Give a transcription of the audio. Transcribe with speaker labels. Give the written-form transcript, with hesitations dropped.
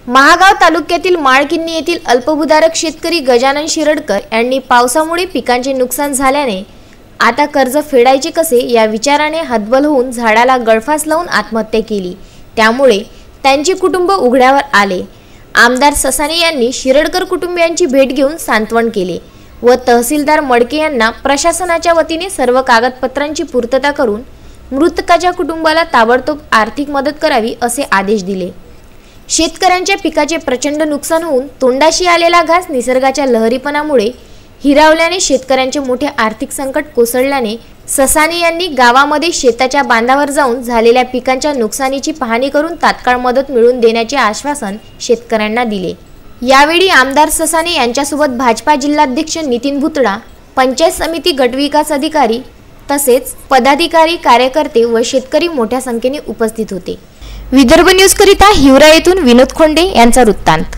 Speaker 1: महागाव तालुक्यातील माळकिन्नी येथील अल्पभूधारक शेतकरी गजानन शिरडकर यांनी पावसामुळे पिकांचे नुकसान झाल्याने आता कर्ज फेडायचे कसे या विचाराने हतबल होऊन झाडाला गळफास लावून आत्महत्या केली। त्यामुळे त्यांचे कुटुंब उघड्यावर आले। आमदार ससाणे यांनी शिरडकर कुटुंबियांची भेट घेऊन सांत्वन केले व तहसीलदार मडके यांना प्रशासनाच्या वतीने सर्व कागदपत्रांची पूर्तता करून मृतकाच्या कुटुंबाला ताबडतोब आर्थिक मदत करावी असे आदेश दिले। शेतकऱ्यांच्या पिकाचे प्रचंड नुकसान होऊन तोंडाशी आलेला घास निसर्गाच्या लहरीपणामुळे हिरावल्याने शेतकऱ्यांचे मोठे आर्थिक संकट कोसळल्याने ससाणे यांनी गावामध्ये शेताच्या बांधावर जाऊन झालेल्या पिकांच्या नुकसानीची पाहणी करून तात्काळ मदत मिळवून देण्याचे आश्वासन शेतकऱ्यांना दिले। यावेळी आमदार ससाणे यांच्यासोबत भाजपा जिल्हाध्यक्ष नितीन भुतडा, पंचायत समिती गटविकास अधिकारी तसेच पदाधिकारी, कार्यकर्ते व शेतकरी मोठ्या संख्येने उपस्थित होते। विदर्भ न्यूज करिता हिवरा येथून विनोद खोंडे यांचा वृत्तांत।